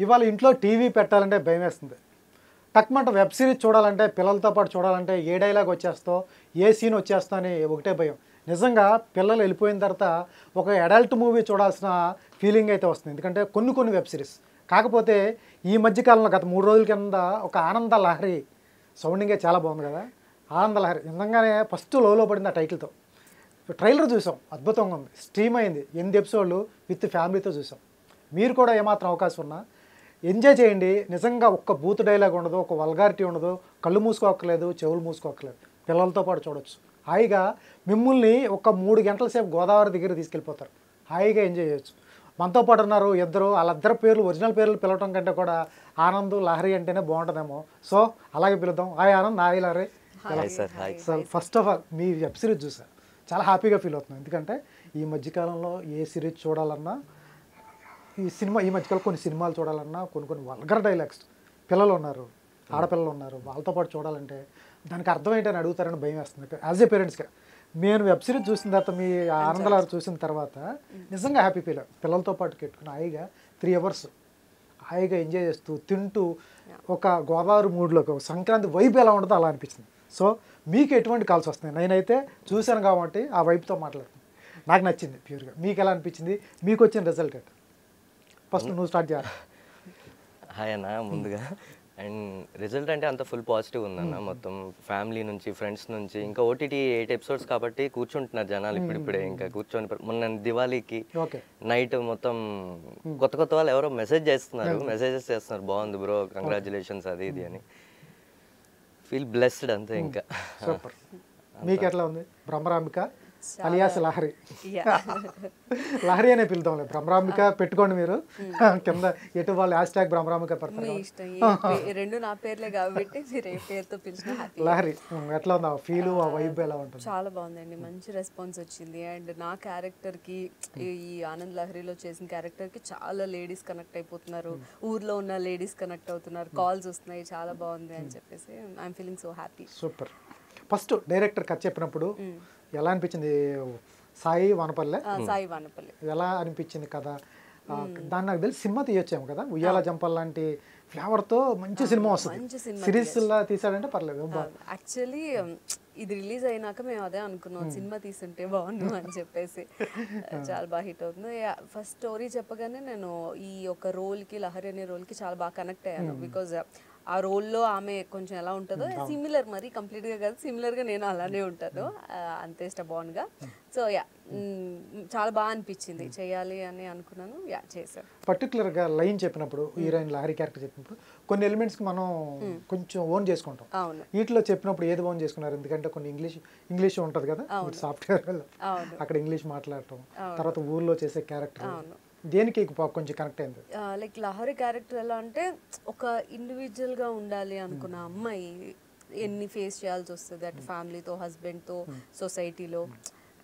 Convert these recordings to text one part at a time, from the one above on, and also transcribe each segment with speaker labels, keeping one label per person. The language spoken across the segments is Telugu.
Speaker 1: ఇవాళ ఇంట్లో టీవీ పెట్టాలంటే భయం వేస్తుంది. టక్మంట వెబ్ సిరీస్ చూడాలంటే పిల్లలతో పాటు చూడాలంటే ఏ డైలాగ్ వచ్చేస్తో ఏ సీన్ వచ్చేస్తో అని ఒకటే భయం. నిజంగా పిల్లలు వెళ్ళిపోయిన తర్వాత ఒక అడల్ట్ మూవీ చూడాల్సిన ఫీలింగ్ అయితే వస్తుంది. ఎందుకంటే కొన్ని వెబ్ సిరీస్. కాకపోతే ఈ మధ్యకాలంలో గత 3 రోజుల కింద ఒక ఆనంద లహరి సౌండింగే చాలా బాగుంది కదా. ఆనంద లహరి నిజంగానే ఫస్ట్ లోలో పడింది ఆ టైటిల్తో. ట్రైలర్ చూసాం, అద్భుతంగా ఉంది. స్ట్రీమ్ అయింది 8 ఎపిసోడ్లు విత్ ఫ్యామిలీతో చూసాం. మీరు కూడా ఏమాత్రం అవకాశం ఉన్నా ఎంజాయ్ చేయండి. నిజంగా ఒక్క బూత్ డైలాగ్ ఉండదు, ఒక వల్గారిటీ ఉండదు, కళ్ళు మూసుకోక్కర్లేదు, చెవులు మూసుకోక్కర్లేదు. పిల్లలతో పాటు చూడొచ్చు హాయిగా. మిమ్మల్ని ఒక 3 గంటల సేపు గోదావరి దగ్గర తీసుకెళ్ళిపోతారు. హాయిగా ఎంజాయ్ చేయొచ్చు. మనతో పాటు ఉన్నారు ఇద్దరు. వాళ్ళిద్దరు పేర్లు ఒరిజినల్ పేర్లు పిలవటం కంటే కూడా ఆనంద్ లహరి అంటేనే బాగుంటుందేమో. సో అలాగే పిలుద్దాం. Hi Anand, hi Lahari. So first of all me web series చూసా, చాలా హ్యాపీగా ఫీల్ అవుతున్నాను. ఎందుకంటే ఈ మధ్యకాలంలో ఏ సిరీస్ చూడాలన్నా ఈ మధ్యకాలం కొన్ని సినిమాలు చూడాలన్నా కొన్ని వల్గర్ డైలాగ్స్, పిల్లలు ఉన్నారు, ఆడపిల్లలు ఉన్నారు, వాళ్ళతో పాటు చూడాలంటే దానికి అర్థం ఏంటని అడుగుతారని భయం వేస్తుంది యాజ్ ఏ పేరెంట్స్గా. నేను వెబ్ సిరీస్ చూసిన తర్వాత మీ ఆనందలారు చూసిన తర్వాత నిజంగా హ్యాపీ ఫీల్. పిల్లలతో పాటు పెట్టుకుని హాయిగా 3 hours హాయిగా ఎంజాయ్ చేస్తూ తింటూ ఒక గోదావరి మూడ్లోకి ఒక సంక్రాంతి వైబ్ ఎలా ఉంటుందో అలా అనిపించింది. సో మీకు ఎటువంటి కాల్స్ వస్తున్నాయి? నేనైతే చూశాను కాబట్టి ఆ వైబ్తో మాట్లాడుతున్నాను. నాకు నచ్చింది ప్యూర్గా. మీకు ఎలా అనిపించింది? మీకు వచ్చిన రిజల్ట్ ఏంటి? ఫస్ట్ నువ్వు స్టార్ట్ చేయాలి.
Speaker 2: హాయ్ అన్న. ముందుగా అండ్ రిజల్ట్ అంటే అంత ఫుల్ పాజిటివ్ ఉందన్న. మొత్తం ఫ్యామిలీ నుంచి, ఫ్రెండ్స్ నుంచి, ఇంకా ఓటీటీ 8 episodes కాబట్టి కూర్చుంటున్నారు జనాలు ఇప్పుడిప్పుడే. ఇంకా కూర్చొని మొన్న దివాళీకి నైట్ మొత్తం కొత్త వాళ్ళు ఎవరో మెసేజెస్ చేస్తున్నారు, బాగుంది బ్రో, కంగ్రాచులేషన్స్ అది ఇది అని. ఫీల్ బ్లెస్డ్ అంతే. ఇంకా
Speaker 1: సూపర్. మీకు ఎట్లా ఉంది? భ్రమరాంబిక అలియాస్ లహరి. లహరి అనే పిలుద్దాంలే, భ్రమరాంబిక పెట్టుకోండి మీరు. కింద ఎటు వాళ్ళు హ్యాష్ట్యాగ్ భ్రమరాంబిక పెడతారు.
Speaker 3: రెండు నా పేర్లే కాబట్టి మీరు ఏ పేరుతో పిలిచినా
Speaker 1: లహరి. ఎట్లా ఉంది ఆ ఫీల్, ఆ వైబ్ ఎలా ఉంటుంది?
Speaker 3: చాలా బాగుందండి, మంచి రెస్పాన్స్ వచ్చింది. అండ్ నా క్యారెక్టర్కి, ఈ ఆనంద్ లహరిలో చేసిన క్యారెక్టర్కి చాలా లేడీస్ కనెక్ట్ అయిపోతున్నారు, ఊర్లో ఉన్న లేడీస్ కనెక్ట్ అవుతున్నారు, కాల్స్ వస్తున్నాయి, చాలా బాగుంది అని చెప్పేసి I'm feeling so happy.
Speaker 1: Super. First director కథ చెప్పినప్పుడు ఎలా అనిపించింది? సాయి వానపల్లె ఎలా అనిపించింది కదా? దాన్ని నాకు తెలిసి సినిమా తీయొచ్చాము కదా, ఉయ్యాల జంపల్ లాంటి ఫ్లేవర్తో మంచి సినిమా వస్తుంది. సిరీస్లా తీసాడంటే పర్లేదు.
Speaker 3: యాక్చువల్లీ ఇది రిలీజ్ అయినాక మేము అదే అనుకున్నాం, సినిమా తీసుంటే బాగుండు అని చెప్పేసి. చాలా బాగా హిట్ అవుతుంది. ఫస్ట్ స్టోరీ చెప్పగానే నేను ఈ ఒక రోల్కి, లహరి అనే రోల్కి చాలా బాగా కనెక్ట్ అయ్యాను. బికాజ్ ఆ రోల్లో ఆమె కొంచెం ఎలా ఉంటుందో సిమిలర్, మరి కంప్లీట్గా కాదు, సిమిలర్గా నేను అలానే ఉంటాను, అంతే ఇష్టబాగుంగా. సో చాలా బాగా అనిపించింది, చేయాలి అని అనుకున్నాను, చేశాను.
Speaker 1: పర్టికులర్గా లైన్ చెప్పినప్పుడు, హీరోయిన్ లహరి క్యారెక్టర్ చెప్పినప్పుడు కొన్ని ఎలిమెంట్స్కి మనం కొంచెం ఓన్ చేసుకుంటాం. వీటిలో చెప్పినప్పుడు ఏది ఓన్ చేసుకున్నారు? ఎందుకంటే కొన్ని ఇంగ్లీష్ ఉంటుంది కదా, సాఫ్ట్వేర్ అక్కడ ఇంగ్లీష్ మాట్లాడటం, తర్వాత ఊర్లో చేసే క్యారెక్టర్, దేనికి కొంచెం కనెక్ట్ అయింది?
Speaker 3: లైక్ లహరి క్యారెక్టర్ ఎలా అంటే ఒక ఇండివిజువల్గా ఉండాలి అనుకున్న అమ్మాయి ఎన్ని ఫేస్ చేయాల్సి వస్తుంది అటు ఫ్యామిలీతో, హస్బెండ్తో, సొసైటీలో.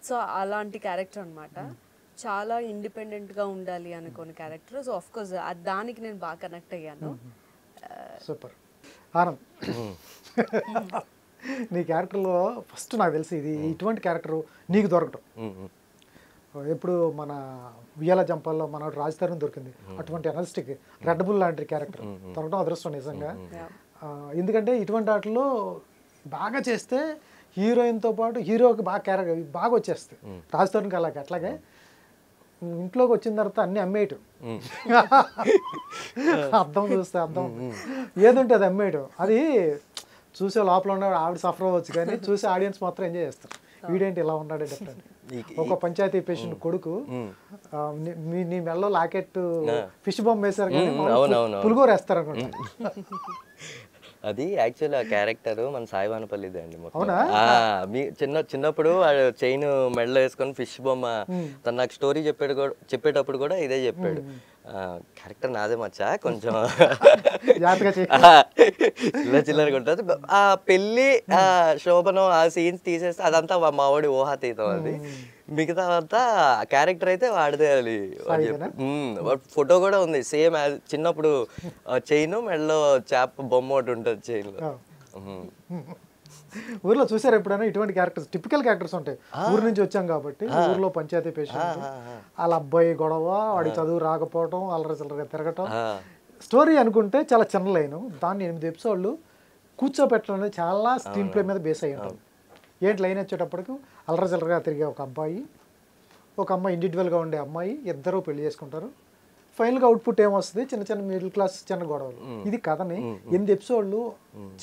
Speaker 3: సో అలాంటి క్యారెక్టర్ అనమాట. చాలా ఇండిపెండెంట్గా ఉండాలి అనుకున్న క్యారెక్టర్. సో ఆఫ్ కోర్స్ దానికి నేను బాగా కనెక్ట్ అయ్యాను.
Speaker 1: సూపర్. ఆనంద్, నీ క్యారెక్టర్లో ఫస్ట్ నాకు తెలిసి ఇది ఇటువంటి క్యారెక్టర్ నీకు దొరకటం ఎప్పుడు మన ఉయ్యాల జంపాల్లో మన రాజ్ తరుణ్ దొరికింది. అటువంటి ఎనర్జిటిక్ రెడ్ బుల్ లాంటి క్యారెక్టర్ దొరకడం అదృష్టం నిజంగా. ఎందుకంటే ఇటువంటి వాటిలో బాగా చేస్తే హీరోయిన్తో పాటు హీరోకి బాగా క్యారెక్టర్ బాగా వచ్చేస్తాయి. రాజ్ తరుణ్కి అట్లాగే ఇంట్లోకి వచ్చిన తర్వాత అన్ని అమ్మేయటం, అర్థం చూస్తే అర్థం ఏదుంటే అది అమ్మేయటం. అది చూసే లోపల ఉన్న ఆవిడ సఫర్ అవ్వచ్చు, కానీ చూసే ఆడియన్స్ మాత్రం ఎంజాయ్ చేస్తారు. వీడేంటి ఇలా ఉన్నాడు డిఫరెంట్. ఒక పంచాయతీ పేషెంట్ కొడుకు నీ మెల్లో లాకెట్ ఫిష్ బొమ్మ వేశారు కానీ పులిగోర వేస్తారు అనుకుంటా.
Speaker 2: అది యాక్చువల్ ఆ క్యారెక్టర్ మన సాయి వానపల్లిదే అండి. మీ చిన్నప్పుడు చైన్ మెడలో వేసుకొని ఫిష్ బొమ్మ తను నాకు స్టోరీ చెప్పేటప్పుడు కూడా ఇదే చెప్పాడు. క్యారెక్టర్ నాదే మచ్చా, కొంచెం చిల్లరగా ఉంటుంది. ఆ పెళ్ళి, శోభనం, ఆ సీన్స్ తీసేస్తే అదంతా మావాడి ఊహాతీతం. అది మిగతా అంతా క్యారెక్టర్ అయితే వాడితే. అది ఫోటో కూడా ఉంది సేమ్ చిన్నప్పుడు చైన్ మెడలో చేప బొమ్మ ఒకటి ఉంటుంది చైన్లో.
Speaker 1: ఊర్లో చూసారు ఎప్పుడైనా ఇటువంటి క్యారెక్టర్స్? టిపికల్ క్యారెక్టర్స్ ఉంటాయి. ఊరు నుంచి వచ్చాం కాబట్టి ఊర్లో పంచాయతీ పేషెంట్, వాళ్ళ అబ్బాయి గొడవ, వాడి చదువు రాకపోవటం, అల్లరి చిల్లరగా తిరగటం, స్టోరీ అనుకుంటే చాలా చిన్న లైను, దాన్ని 8 ఎపిసోడ్లు కూర్చోబెట్టడం అనేది చాలా స్క్రీన్ ప్లే మీద బేస్ అయ్యి ఉంటుంది. ఏంటి లైన్ వచ్చేటప్పటికి అల్లరజల్లరగా తిరిగే ఒక అబ్బాయి, ఒక అమ్మాయి, ఇండివిజువల్గా ఉండే అమ్మాయి, ఇద్దరూ పెళ్లి చేసుకుంటారు. ఫైనల్గా అవుట్పుట్ ఏమొస్తుంది, చిన్న చిన్న మిడిల్ క్లాస్ చిన్న గొడవలు. ఇది కథని 8 ఎపిసోడ్లు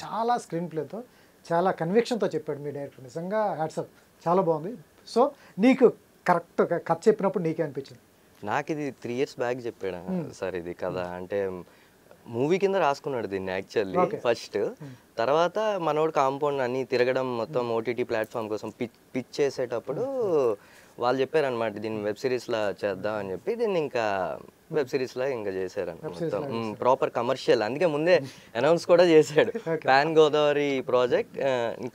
Speaker 1: చాలా స్క్రీన్ ప్లేతో చాలా కన్విక్షన్తో చెప్పాడు మీ డైరెక్టర్. నిజంగా హ్యాట్సప్, చాలా బాగుంది. సో నీకు కరెక్ట్ కథ చెప్పినప్పుడు నీకే అనిపించింది?
Speaker 2: నాకు ఇది 3 years బ్యాక్ చెప్పాడు సార్ ఇది కథ. అంటే మూవీ కింద రాసుకున్నాడు దీన్ని యాక్చువల్లీ ఫస్ట్. తర్వాత మనోడు కాంపౌండ్ అన్ని తిరగడం మొత్తం ఓటీటీ ప్లాట్ఫామ్ కోసం పిచ్ చేసేటప్పుడు వాళ్ళు చెప్పారనమాట దీన్ని వెబ్ సిరీస్లా చేద్దాం అని చెప్పి, దీన్ని ఇంకా వెబ్ సిరీస్లా ఇంకా చేశారన్న మొత్తం ప్రాపర్ కమర్షియల్. అందుకే ముందే అనౌన్స్ కూడా చేశాడు పాన్ గోదావరి ప్రాజెక్ట్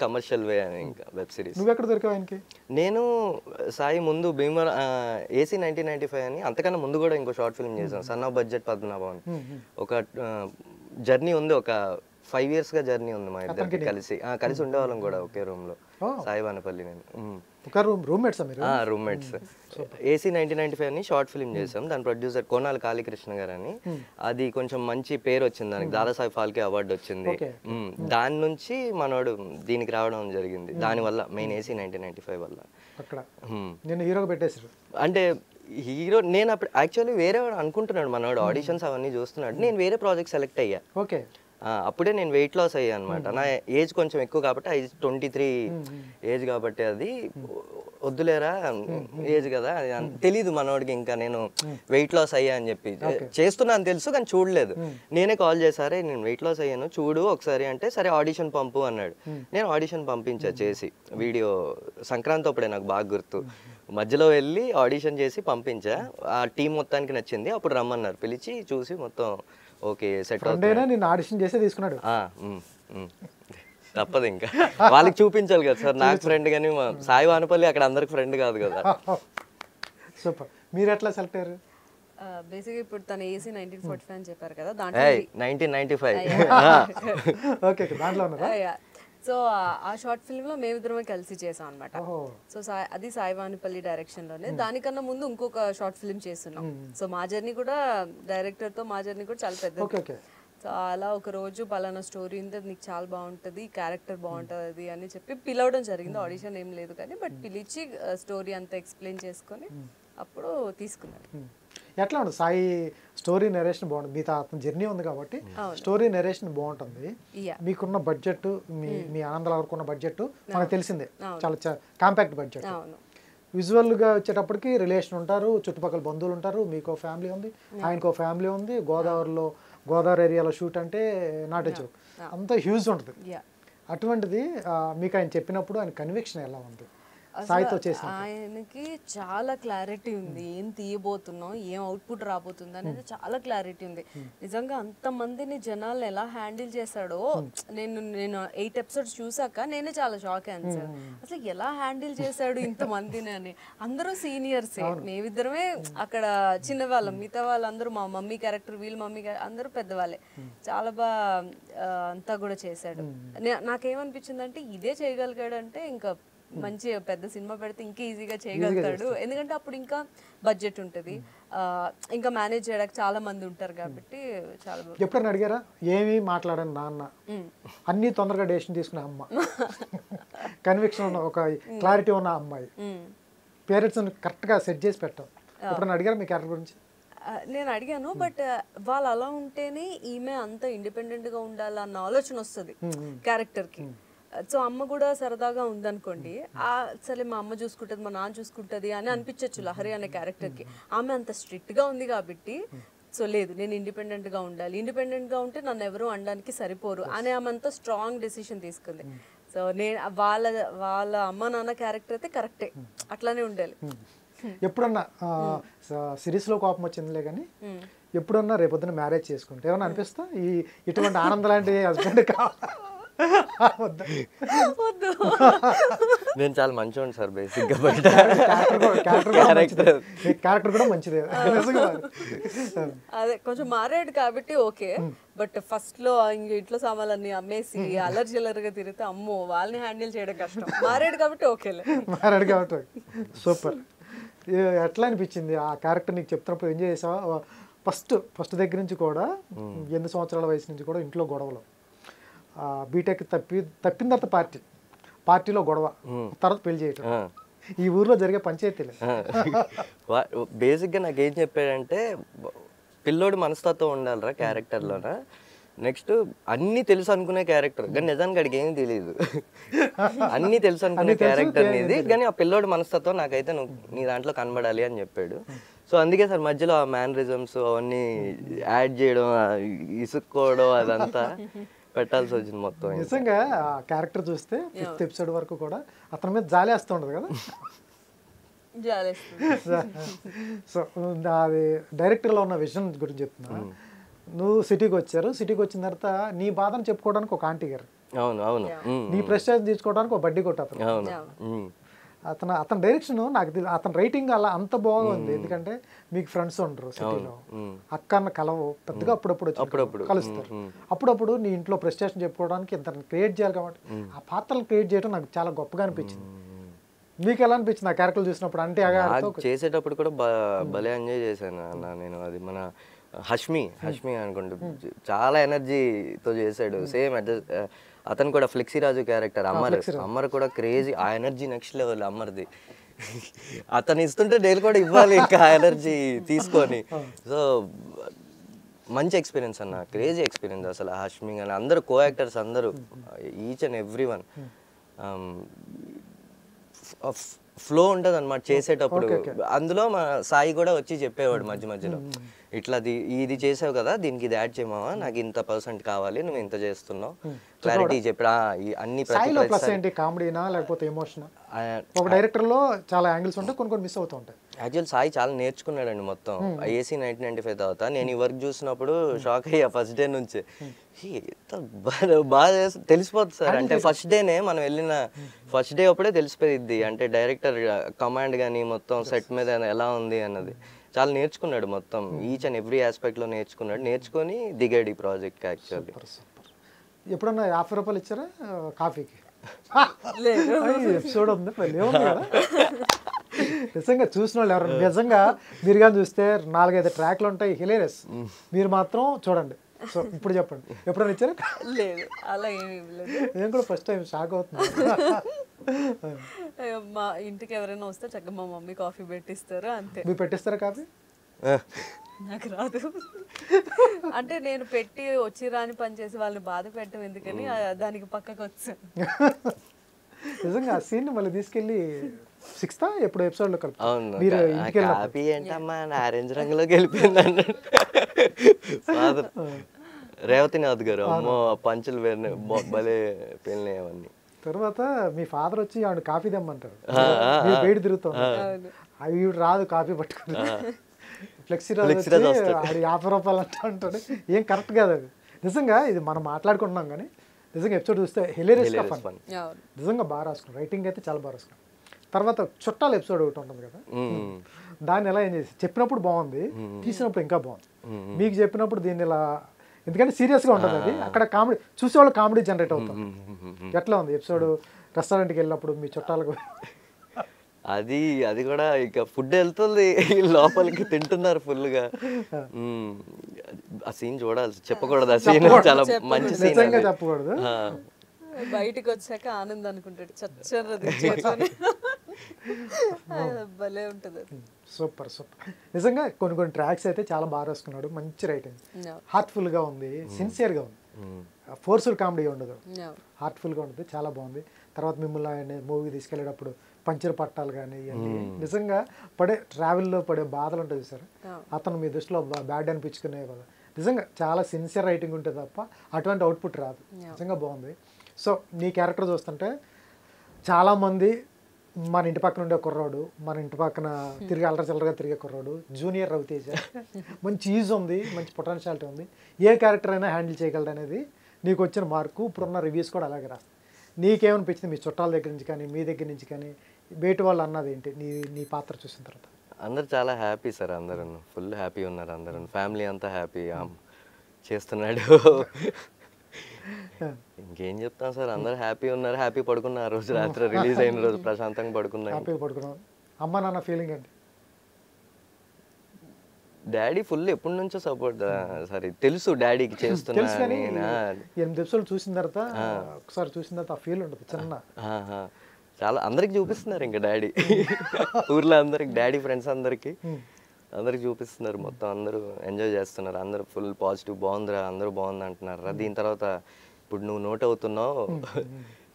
Speaker 2: కమర్షియల్ వే అని. ఇంకా వెబ్ సిరీస్
Speaker 1: నువ్వు ఎక్కడ దొరికావు ఆయనకి?
Speaker 2: నేను సాయి ముందు భీమవర AC 1995 అని, అంతకన్నా ముందు కూడా ఇంకో షార్ట్ ఫిల్మ్ చేశాను, సన్ ఆఫ్ బడ్జెట్ పద్మనాభం అని. ఒక జర్నీ ఉంది, ఒక 5 yearsగా జర్నీ ఉంది మా ఇద్దరికి కలిసి ఉండేవాళ్ళం కూడా ఒకే రూమ్ లో. సాయి వానపల్లి నేను
Speaker 1: రూమ్మేట్స్
Speaker 2: AC 1995 అని షార్ట్ ఫిల్మ్ చేసాం. దాని ప్రొడ్యూసర్ కోనాల కాళీకృష్ణ గారు అని. అది కొంచెం మంచి పేరు వచ్చింది దానికి, దాదాసాహెబ్ ఫాల్కే అవార్డు వచ్చింది. దాని నుంచి మనోడు దీనికి రావడం జరిగింది. దానివల్ల మెయిన్ AC 1995 వల్ల.
Speaker 1: అక్కడ నేను హీరోగా పెట్టేసారు.
Speaker 2: అంటే హీరో నేను అప్పుడు యాక్చువల్లీ వేరే అనుకుంటున్నాడు మనోడు, ఆడిషన్స్ అవన్నీ చూస్తున్నాడు. నేను వేరే ప్రాజెక్ట్ సెలెక్ట్ అయ్యా.
Speaker 1: ఓకే,
Speaker 2: అప్పుడే నేను వెయిట్ లాస్ అయ్యా అనమాట. నా ఏజ్ కొంచెం ఎక్కువ కాబట్టి 23 ఏజ్ కాబట్టి అది వద్దులేరా ఏజ్ కదా తెలీదు మనోడికి. ఇంకా నేను వెయిట్ లాస్ అయ్యా అని చెప్పి చేస్తున్నాను తెలుసు కానీ చూడలేదు. నేనే కాల్ చేశారే నేను వెయిట్ లాస్ అయ్యాను చూడు ఒకసారి అంటే, సరే ఆడిషన్ పంపు అన్నాడు. నేను ఆడిషన్ పంపించా చేసి, వీడియో సంక్రాంతి అప్పుడే నాకు బాగా గుర్తు. మధ్యలో వెళ్ళి ఆడిషన్ చేసి పంపించా. ఆ టీం మొత్తానికి నచ్చింది. అప్పుడు రమ్మన్నారు, పిలిచి చూసి మొత్తం ఓకే సెట్ అవుతుంది.
Speaker 1: నేను ఆడిషన్ చేసే తీసుకున్నాడు.
Speaker 2: తప్పదు ఇంకా వాళ్ళకి చూపించాలి కదా సార్. నాకు ఫ్రెండ్ కానీ సాయి వానపల్లి అక్కడ అందరికి ఫ్రెండ్ కాదు కదా.
Speaker 1: సూపర్. మీరు ఎట్లా సెలెక్ట్ అయ్యారు?
Speaker 3: బేసిక్గా ఇప్పుడు తను AC 1945 అని చెప్పారు కదా, దాంట్లో
Speaker 2: 1995.
Speaker 1: ఓకే, దాంట్లో ఉన్నారా?
Speaker 3: సో ఆ షార్ట్ ఫిల్మ్ లో మేమిద్దరమే కలిసి చేసాం అనమాట. సో అది సాయి వానిపల్లి డైరెక్షన్ లోనే. దానికన్నా ముందు ఇంకొక షార్ట్ ఫిల్మ్ చేస్తున్నాం. సో మా జర్నీ కూడా డైరెక్టర్ తో మా జర్నీ కూడా చాలా పెద్దది. సో అలా ఒక రోజు పలానా స్టోరీ ఉంది, నీకు చాలా బాగుంటుంది, క్యారెక్టర్ బాగుంటుంది అని చెప్పి పిలవడం జరిగింది. ఆడిషన్ ఏం లేదు కానీ, బట్ పిలిచి స్టోరీ అంతా ఎక్స్ప్లెయిన్ చేసుకొని అప్పుడు తీసుకున్నాడు.
Speaker 1: ఎట్లా ఉంటుంది సాయి స్టోరీ నెరేషన్ బాగుంటుంది? మీతో అతని జర్నీ ఉంది కాబట్టి స్టోరీ నెరేషన్ బాగుంటుంది. మీకున్న బడ్జెట్, మీ ఆనందాల వరకు ఉన్న బడ్జెట్ మనకు తెలిసిందే, చాలా కాంపాక్ట్ బడ్జెట్. విజువల్గా వచ్చేటప్పటికి రిలేషన్ ఉంటారు, చుట్టుపక్కల బంధువులు ఉంటారు, మీకు ఫ్యామిలీ ఉంది, ఆయనకు ఫ్యామిలీ ఉంది. గోదావరి ఏరియాలో షూట్ అంటే నాట్ ఏ జోక్, అంతా హ్యూజ్ ఉంటుంది. అటువంటిది మీకు ఆయన చెప్పినప్పుడు ఆయన కన్విక్షన్ ఎలా ఉంది?
Speaker 3: ఆయనకి చాలా క్లారిటీ ఉంది, ఏం తీయబోతున్నాం, ఏం అవుట్పుట్ రాబోతుంది అనేది చాలా క్లారిటీ ఉంది. నిజంగా అంతమందిని జనాలను ఎలా హ్యాండిల్ చేశాడో నేను 8 episodes చూసాక నేనే చాలా షాక్ అయ్యాను సార్. అసలు ఎలా హ్యాండిల్ చేశాడు ఇంతమందిని అని. అందరూ సీనియర్సే, మేమిద్దరమే అక్కడ చిన్నవాళ్ళం, మిగతా వాళ్ళందరూ మా మమ్మీ క్యారెక్టర్, వీళ్ళ మమ్మీ అందరూ పెద్దవాళ్ళే. చాలా బాగా అంతా కూడా చేశాడు. నాకేమనిపించింది అంటే ఇదే చేయగలిగాడు అంటే ఇంకా మంచి పెద్ద సినిమా పెడితే ఇంకా ఈజీగా చేయగలుగుతాడు. ఎందుకంటే అప్పుడు ఇంకా బడ్జెట్ ఉంటుంది, ఇంకా మేనేజ్ చేయడానికి చాలా మంది ఉంటారు కాబట్టి. చాలా
Speaker 1: ఎప్పుడైనా అడిగారా ఏమి మాట్లాడని నాన్న, అన్ని తొందరగా డెసిషన్ తీసుకునే అమ్మ, కన్విక్షన్ ఉన్న ఒక క్లారిటీ ఉన్న అమ్మాయి, పేరెంట్స్ కరెక్ట్గా సెట్ చేసి పెట్టాం, ఎప్పుడైనా అడిగారా మీ క్యారెక్టర్ గురించి?
Speaker 3: నేను అడిగాను, బట్ వాళ్ళు అలా ఉంటేనే ఈమె అంత ఇండిపెండెంట్గా ఉండాలన్న ఆలోచన వస్తుంది క్యారెక్టర్కి. సో అమ్మ కూడా సరదాగా ఉందనుకోండి, సరే మా అమ్మ చూసుకుంటుంది, మా నాన్న చూసుకుంటుంది అని అనిపించవచ్చు లహరి అనే క్యారెక్టర్కి. ఆమె అంత స్ట్రిక్ట్గా ఉంది కాబట్టి, సో లేదు నేను ఇండిపెండెంట్గా ఉండాలి, ఇండిపెండెంట్గా ఉంటే నన్ను ఎవరు అనడానికి సరిపోరు అని ఆమె అంతా స్ట్రాంగ్ డెసిషన్ తీసుకుంది. సో నేను వాళ్ళ అమ్మ నాన్న క్యారెక్టర్ అయితే కరెక్టే, అట్లానే ఉండాలి.
Speaker 1: ఎప్పుడన్నా సిరీస్లో కోపం వచ్చిందిలే కానీ, ఎప్పుడన్నా రేపొద్దున మ్యారేజ్ చేసుకుంటే ఏమన్నా అనిపిస్తా ఇటువంటి ఆనందం లాంటి హస్బెండ్ కావాలి?
Speaker 2: నేను చాలా మంచివాడిని సార్ బేసిక్గా.
Speaker 1: క్యారెక్టర్ కూడా మంచిదే,
Speaker 3: అదే కొంచెం మారాడు కాబట్టి ఓకే. బట్ ఫస్ట్ లో ఇంట్లో సామాన్లన్నీ అమ్మేసి అల్లరి చిల్లరగా తిరిగితే అమ్మో వాళ్ళని హ్యాండిల్ చేయడం కష్టం. మారాడు కాబట్టి ఓకేలే.
Speaker 1: మారాడు కాబట్టి సూపర్. ఎట్లా అనిపించింది ఆ క్యారెక్టర్ నీకు చెప్తున్నప్పుడు? ఎంజాయ్ చేసావా? ఫస్ట్ దగ్గర నుంచి కూడా 8 సంవత్సరాల వయసు నుంచి కూడా ఇంట్లో గొడవలు, బీటెక్ తప్పిన తర్వాత పార్టీలో గొడవ, తర్వాత పెళ్లి చేయటం, ఈ ఊర్లో జరిగే పంచాయతీలు.
Speaker 2: బేసిక్గా నాకేం చెప్పాడంటే పిల్లోడు మనస్తత్వం ఉండాలిరా క్యారెక్టర్లోన, నెక్స్ట్ అన్నీ తెలుసు అనుకునే క్యారెక్టర్ కానీ నిజానికి అడిగి ఏమీ తెలియదు. అన్నీ తెలుసు అనుకునే క్యారెక్టర్ ఇది, కానీ ఆ పిల్లోడు మనస్తత్వం నాకైతే నువ్వు నీ దాంట్లో కనబడాలి అని చెప్పాడు. సో అందుకే సార్ మధ్యలో ఆ మ్యానరిజమ్స్ అవన్నీ యాడ్ చేయడం, ఇసుక్కోవడం అదంతా పెట్టాల్సి వచ్చింది మొత్తం.
Speaker 1: నిజంగా ఆ క్యారెక్టర్ చూస్తే 5th ఎపిసోడ్ వరకు కూడా అతని మీద జాలేస్తూ ఉండదు కదా. సో అది డైరెక్టర్లో ఉన్న విజన్ గురించి చెప్తున్నా. నువ్వు సిటీకి వచ్చిన తర్వాత నీ బాధను చెప్పుకోవడానికి ఒక ఆంటీ గారు,
Speaker 2: అవును
Speaker 1: నీ ప్రెస్టేజ్ తీసుకోవడానికి ఒక బడ్డీ కొట్టు అతని డైరెక్షన్ నాకు అతని రైటింగ్ అలా అంత బాగుంది. ఎందుకంటే మీకు ఫ్రెండ్స్ ఉండరు సిటీలో, అక్కన్న కలవు పెద్దగా, అప్పుడప్పుడు కలుస్తారు. అప్పుడప్పుడు నీ ఇంట్లో ప్రెస్టేషన్ చెప్పుకోవడానికి ఇతను క్రియేట్ చేయాలి కాబట్టి ఆ పాత్రలు క్రియేట్ చేయడం నాకు చాలా గొప్పగా అనిపించింది. మీకు ఎలా అనిపించింది ఆ క్యారెక్టర్ చూసినప్పుడు? అంటే
Speaker 2: చేసేటప్పుడు కూడా భలే ఎంజాయ్ చేశాను అన్న నేను. అది మన హష్మి అనుకుంటూ చాలా ఎనర్జీతో చేశాడు. సేమ్ అతను కూడా ఫ్లెక్సీ రాజు క్యారెక్టర్ అమ్మర్ కూడా క్రేజీ, ఆ ఎనర్జీ నెక్స్ట్ లెవెల్ అమ్మర్ది. అతను ఇస్తుంటే నేను కూడా ఇవ్వాలి ఇంకా ఆ ఎనర్జీ తీసుకొని. సో మంచి ఎక్స్పీరియన్స్ అన్న, క్రేజీ ఎక్స్పీరియన్స్ అసలు. హష్మి అని అందరూ కో యాక్టర్స్ అందరూ, each and every one flow ఉంటుంది అనమాట చేసేటప్పుడు. అందులో మా సాయి కూడా వచ్చి చెప్పేవాడు మధ్యలో, ఇట్లా ఇది చేసావు కదా, దీనికి ఇది యాడ్ చేయమావా, నాకు ఇంత % కావాలి, నువ్వు ఇంత చేస్తున్నావు, క్లారిటీ చెప్పా. అన్ని
Speaker 1: కామెడీనా లేకపోతే ఎమోషన్? ఒక డైరెక్టర్ లో చాలా యాంగిల్స్ ఉంటాయి, కొన్ని మిస్ అవుతూ ఉంటాయి.
Speaker 2: యాక్చువల్ సాయి చాలా నేర్చుకున్నాడండి మొత్తం. AC 1995 తర్వాత నేను ఈ వర్క్ చూసినప్పుడు షాక్ అయ్యా ఫస్ట్ డే నుంచి. బాగా తెలిసిపోతుంది సార్, అంటే ఫస్ట్ డేనే మనం వెళ్ళిన ఫస్ట్ డే అప్పుడే తెలిసిపోయింది. అంటే డైరెక్టర్ కమాండ్ కానీ మొత్తం సెట్ మీద ఎలా ఉంది అన్నది చాలా నేర్చుకున్నాడు మొత్తం, ఈచ్ అండ్ ఎవ్రీ ఆస్పెక్ట్ లో నేర్చుకొని దిగాడు ఈ ప్రాజెక్ట్. యాక్చువల్లీ
Speaker 1: ఎప్పుడన్నా 50 రూపాయలు ఇచ్చారా కాఫీకి? ఎపిసోడ్ ఉంది కదా, నిజంగా చూసిన వాళ్ళు ఎవరు నిజంగా మీరు కానీ చూస్తే 4-5 ట్రాక్లు ఉంటాయి, హిలేరియస్. మీరు మాత్రం చూడండి. సో ఇప్పుడు చెప్పండి, ఎప్పుడైనా ఇచ్చారా?
Speaker 3: లేదు, అలా ఏమి లేదు.
Speaker 1: నేను కూడా ఫస్ట్ టైం షాక్ అవుతున్నాను.
Speaker 3: మా ఇంటికి ఎవరైనా వస్తే చక్కగా మా మమ్మీ కాఫీ పెట్టిస్తారు అంతే.
Speaker 1: మీరు పెట్టిస్తారా కాఫీ?
Speaker 3: నాకు రాదు. అంటే నేను పెట్టి వచ్చి రాని పని చేసి వాళ్ళని బాధ పెట్టడం ఎందుకని దానికి పక్కకు వచ్చాను.
Speaker 1: నిజంగా ఆ సీన్ మళ్ళీ తీసుకెళ్ళి 6th ఎప్పుడు ఎపిసోడ్ లో కలిపి
Speaker 2: మీరు కాపీ ఏంటమ్మా ఆరెంజ్ రంగులోకి వెళ్ళిపోయింది అన్నాడు ఫాదర్. రేవతినాథ్ గారు అమ్మో పంచులు భలే పెళ్ళినాయి అవన్నీ.
Speaker 1: తర్వాత మీ ఫాదర్ వచ్చి ఆవిడ కాఫీ తెమ్మంటారు, బయట తిరుగుతాం, అవి రాదు కాఫీ పట్టుకుని. ఫ్లెక్సీ రాజు 50 రూపాయలు అంటాడు. ఏం కరెక్ట్ కాదు అది. నిజంగా ఇది మనం మాట్లాడుకుంటున్నాం కానీ నిజంగా ఎపిసోడ్ చూస్తే హిలేరియస్గా ఫన్. నిజంగా బాగా రాసుకున్నాం, రైటింగ్ అయితే చాలా బాగా రాసుకున్నాం. తర్వాత చుట్టాలు ఎపిసోడ్ ఒకటి ఉంటుంది కదా, దాన్ని ఎలా ఏం చేసి చెప్పినప్పుడు బాగుంది, తీసినప్పుడు ఇంకా బాగుంది. మీకు చెప్పినప్పుడు దీన్ని ఇలా, ఎందుకంటే సీరియస్గా ఉంటుంది అది, అక్కడ కామెడీ చూసేవాళ్ళు కామెడీ జనరేట్ అవుతుంది. ఎట్లా ఉంది ఎపిసోడ్? రెస్టారెంట్కి వెళ్ళినప్పుడు మీ చుట్టాలకు
Speaker 2: అది కూడా ఇక ఫుడ్ వెళ్తుంది లోపలికి, తింటున్నారు ఫుల్గా. ఆ సీన్ చూడాలి, చెప్పకూడదు. ఆ సీన్ చాలా మంచి సీన్,
Speaker 1: చెప్పకూడదు.
Speaker 3: బయటికి వచ్చాక ఆనంద్ అనుకుంటాడు చచ్చరది భలే ఉంటుంది.
Speaker 1: సూపర్. నిజంగా కొన్ని ట్రాక్స్ అయితే చాలా బాగా రాసుకున్నాడు, మంచి రైటింగ్, హార్ట్ఫుల్గా ఉంది, సిన్సియర్గా ఉంది, ఫోర్స్ఫుల్ కామెడీ ఉండదు, హార్ట్ఫుల్గా ఉంటుంది, చాలా బాగుంది. తర్వాత మిమ్మల్ని ఆయన మూవీ తీసుకెళ్ళేటప్పుడు పంచర్ పట్టాలు కానీ ఇవన్నీ నిజంగా ట్రావెల్లో పడే బాధలు ఉంటుంది సార్, అతను మీ దృష్టిలో బ్యాడ్ అనిపించుకునే కదా. నిజంగా చాలా సిన్సియర్ రైటింగ్ ఉంటుంది తప్ప అటువంటి అవుట్పుట్ రాదు. నిజంగా బాగుంది. సో నీ క్యారెక్టర్ చూస్తుంటే చాలామంది మన ఇంటి పక్కన ఉండే కుర్రాడు, మన ఇంటి పక్కన తిరిగి అల్లరి చిల్లరగా తిరిగే కుర్రాడు, జూనియర్ రవితేజ, మంచి ఈజ్ ఉంది, మంచి పొటెన్షియాలిటీ ఉంది, ఏ క్యారెక్టర్ అయినా హ్యాండిల్ చేయగలడు అనేది నీకు వచ్చిన మార్కు. ఇప్పుడున్న రివ్యూస్ కూడా అలాగే రాస్తాయి. నీకేమనిపించింది మీ చుట్టాల దగ్గర నుంచి కానీ మీ దగ్గర నుంచి కానీ బయట వాళ్ళు అన్నది ఏంటి నీ పాత్ర చూసిన తర్వాత?
Speaker 2: అందరు చాలా హ్యాపీ సార్, అందరూ ఫుల్ హ్యాపీ ఉన్నారు, అందరూ ఫ్యామిలీ అంతా హ్యాపీ చేస్తున్నాడు. ఇంకేం చెప్తాం సార్, అందరు హ్యాపీ ఉన్నారు, హ్యాపీ పడుకున్నారు. రోజు రాత్రి రిలీజ్ అయిన రోజు ప్రశాంతంగా పడుకున్నాను.
Speaker 1: హ్యాపీగా పడుకున్నాను. అమ్మ నాన్న ఫీలింగ్ అండి?
Speaker 2: డాడీ ఫుల్ ఎప్పటి నుంచో సపోర్ట్ సారీ తెలుసు డాడీకి చేస్తున్నా
Speaker 1: తెలుసు కానీ
Speaker 2: నేను.
Speaker 1: 8 ఎపిసోడ్లు చూసిన తర్వాత ఒకసారి చూసిన తర్వాత ఆ ఫీల్ ఉంటుంది చిన్న.
Speaker 2: ఆహా. చాలా అందరికి చూపిస్తున్నారు ఇంకా డాడీ ఊర్లో అందరికి, డాడీ ఫ్రెండ్స్ అందరికి చూపిస్తున్నారు. మొత్తం అందరూ ఎంజాయ్ చేస్తున్నారు. అందరూ ఫుల్ పాజిటివ్, బాగుందిరా అందరూ బాగుంది అంటున్నారు. దీని తర్వాత ఇప్పుడు నువ్వు నోట్ అవుతున్నావు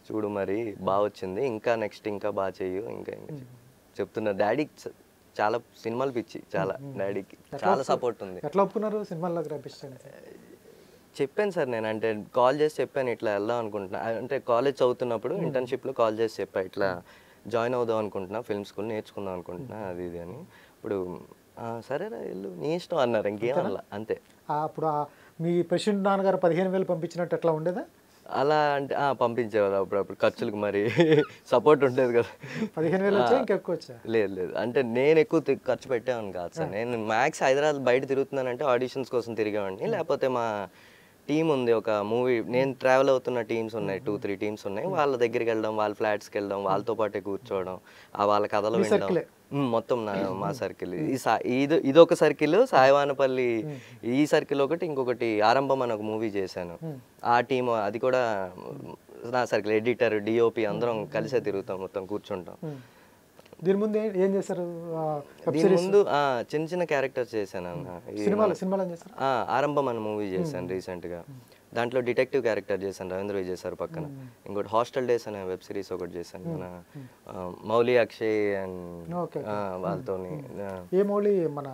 Speaker 2: చూడు మరి బాగా వచ్చింది, ఇంకా నెక్స్ట్ ఇంకా బాగా చెయ్యు, ఇంకా చెప్తున్నారు. డాడీకి చాలా సినిమాలు పిచ్చి, చాలా డాడీకి చాలా సపోర్ట్ ఉంది.
Speaker 1: ఎట్లా ఒప్పుకున్నారు సినిమాల్లోకి రప్పించడానికి?
Speaker 2: చెప్పాను సార్ నేను, అంటే కాల్ చేసి చెప్పాను ఇట్లా వెళ్దాం అనుకుంటున్నా, అంటే కాలేజ్ చదువుతున్నప్పుడు ఇంటర్న్షిప్లో కాల్ చేసి చెప్పా ఇట్లా జాయిన్ అవుదాం అనుకుంటున్నా, ఫిల్మ్ స్కూల్ నేర్చుకుందాం అనుకుంటున్నా అది ఇది అని. ఇప్పుడు సరేరా వెళ్ళు నీ ఇష్టం అన్నారు, ఇంకేం అలా అంతే.
Speaker 1: అప్పుడు మీ ప్రెసిడెంట్ నాన్నగారు 15,000 పంపించినట్టు ఎట్లా ఉండేదా?
Speaker 2: అలా అంటే పంపించేవాళ్ళు అప్పుడప్పుడు ఖర్చులకు, మరి సపోర్ట్ ఉండేది కదా.
Speaker 1: 15,000 వచ్చా ఇంకా ఎక్కువ వచ్చా?
Speaker 2: లేదు అంటే నేను ఎక్కువ ఖర్చు పెట్టేవాడిని కాదు సార్. నేను మ్యాక్స్ హైదరాబాద్ బయట తిరుగుతున్నానంటే ఆడిషన్స్ కోసం తిరిగేవాడిని, లేకపోతే మా టీం ఉంది ఒక మూవీ, నేను ట్రావెల్ అవుతున్న టీమ్స్ ఉన్నాయి, 2-3 టీమ్స్ ఉన్నాయి, వాళ్ళ దగ్గరికి వెళ్ళడం, వాళ్ళ ఫ్లాట్స్కి వెళ్ళడం, వాళ్ళతో పాటే కూర్చోవడం, వాళ్ళ కథలు వినడం, మొత్తం మా సర్కిల్. ఇదొక సర్కిల్, సాయవానపల్లి ఈ సర్కిల్ ఒకటి, ఇంకొకటి ఆరంభం అని ఒక మూవీ చేశాను, ఆ టీం అది కూడా నా సర్కిల్. ఎడిటర్, డిఓపి అందరం కలిసే తిరుగుతాం, మొత్తం కూర్చుంటాం.
Speaker 1: దీని ముందు ఏం చేశారు?
Speaker 2: దీని ముందు చిన్న చిన్న క్యారెక్టర్స్ చేశాను అన్న.
Speaker 1: సినిమాలు
Speaker 2: ఆరంభం అని మూవీ చేశాను రీసెంట్గా, దాంట్లో డిటెక్టివ్ క్యారెక్టర్ చేశాను, రవీంద్ర విజయ్ సార్ పక్కన. ఇంకోటి హాస్టల్ డేస్ అనే వెబ్ సిరీస్ ఒకటి చేశాను, మన మౌలి అక్షయ్ అండ్ వాళ్ళతోని.
Speaker 1: ఏ మౌలి? మన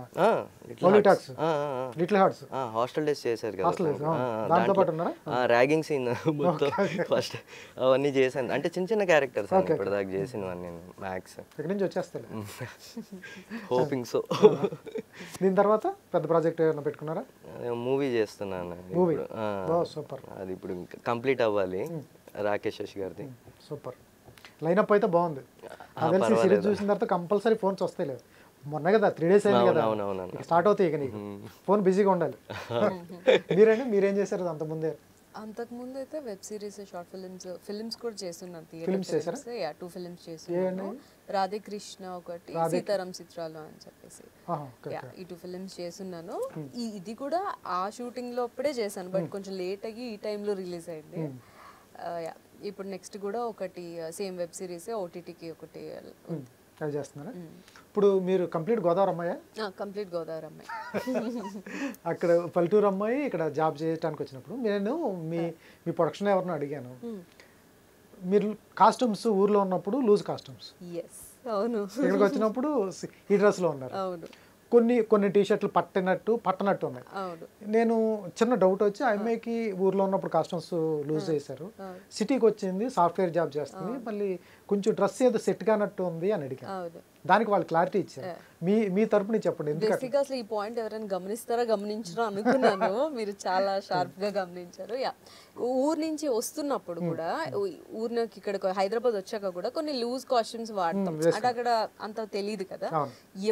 Speaker 1: లిటిల్ హార్ట్స్
Speaker 2: హాస్టల్ డేస్ చేశారు కదా, ర్యాగింగ్ సీన్ మొత్తం ఫస్ట్ అవన్నీ చేశాను. అంటే చిన్న చిన్న క్యారెక్టర్స్ ఇప్పటిదాకా చేసినవన్నీ మ్యాక్స్.
Speaker 1: ఎక్కడి నుంచి వచ్చేస్తారు?
Speaker 2: Hoping so.
Speaker 1: దీని తర్వాత పెద్ద ప్రాజెక్ట్ ఏమైనా పెట్టుకున్నారా?
Speaker 2: మూవీ చేస్తున్నాను,
Speaker 1: సూపర్.
Speaker 2: అది ఇప్పుడు కంప్లీట్ అవ్వాలి, రాకేష్ శశి గారిది.
Speaker 1: సూపర్. లైనప్ అయితే బాగుంది. తెలిసి సిరీస్ చూసిన తర్వాత కంపల్సరీ ఫోన్స్ వస్తాయి. లేదు మొన్న కదా 3 days అయింది కదా, స్టార్ట్ అవుతాయి ఇక నీకు ఫోన్ బిజీగా ఉండాలి. మీరేం చేశారు అంతకుముందే?
Speaker 3: అంతకుముందు అయితే వెబ్ సిరీస్, షార్ట్ ఫిల్మ్స్ కూడా చేస్తున్నాను. ఫిల్మ్స్ 2 ఫిల్మ్స్ చేస్తున్నాను. రాధే కృష్ణ ఒకటి, సీతారాం చిత్రాలు అని చెప్పేసి ఈ 2 ఫిల్మ్స్ చేస్తున్నాను. ఇది కూడా ఆ షూటింగ్ లో అప్పుడే చేశాను, బట్ కొంచెం లేట్ అయ్యి ఈ టైంలో రిలీజ్ అయింది. ఇప్పుడు నెక్స్ట్ కూడా ఒకటి సేమ్ వెబ్ సిరీస్ ఓటీటీకి ఒకటి
Speaker 1: చేస్తున్నారా? ఇప్పుడు మీరు కంప్లీట్ గోదావరి అమ్మాయా?
Speaker 3: కంప్లీట్ గోదావరి అమ్మాయి.
Speaker 1: అక్కడ పల్లెటూరు అమ్మాయి ఇక్కడ జాబ్ చేయడానికి వచ్చినప్పుడు నేను మీ ప్రొడక్షన్ ఎవరిని అడిగాను, మీరు కాస్ట్యూమ్స్ ఊర్లో ఉన్నప్పుడు లూజ్ కాస్ట్యూమ్స్,
Speaker 3: అవును,
Speaker 1: ఇక్కడికి వచ్చినప్పుడు ఈ డ్రెస్లో ఉన్నారు.
Speaker 3: అవును,
Speaker 1: కొన్ని టీషర్ట్లు పట్టనట్టు ఉన్నాయి. నేను చిన్న డౌట్ వచ్చి ఆ అమ్మాయికి ఊర్లో ఉన్నప్పుడు కాస్ట్యూమ్స్ లూజ్ చేశారు, సిటీకి వచ్చింది, సాఫ్ట్వేర్ జాబ్ చేస్తుంది, మళ్ళీ కొంచెం డ్రెస్ ఏదో సెట్ కానట్టు ఉంది అని అడిగాను. దానికి వాళ్ళు క్లారిటీ ఇచ్చారు. మీ తరపున చెప్పండి.
Speaker 3: బేసిక్గా అసలు ఈ పాయింట్ ఎవరైనా గమనించరా అనుకున్నాను. మీరు చాలా షార్ప్ గా గమనించారు. ఊరు నుంచి వస్తున్నప్పుడు కూడా, ఊరికి ఇక్కడ హైదరాబాద్ వచ్చాక కూడా కొన్ని లూజ్ కాస్ట్యూమ్స్ వాడతాం, అంటే అక్కడ అంత తెలియదు కదా.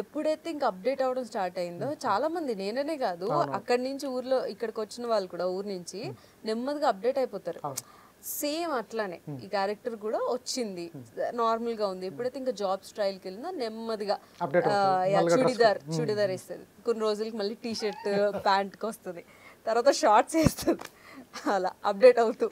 Speaker 3: ఎప్పుడైతే ఇంకా అప్డేట్ అవడం స్టార్ట్ అయిందో చాలా మంది, నేననే కాదు, అక్కడి నుంచి ఊర్లో ఇక్కడికి వచ్చిన వాళ్ళు కూడా ఊరు నుంచి నెమ్మదిగా అప్డేట్ అయిపోతారు. సేమ్ అట్లానే ఈ క్యారెక్టర్ కూడా వచ్చింది, నార్మల్ గా ఉంది. ఎప్పుడైతే ఇంకా జాబ్ స్టైల్ కి వెళ్ళిందో నెమ్మదిగా చుడిదార్ వేస్తుంది, కొన్ని రోజులకి మళ్ళీ టీ షర్ట్ ప్యాంట్కి వస్తుంది, తర్వాత షార్ట్స్ వేస్తుంది, అలా అప్డేట్ అవుతూ.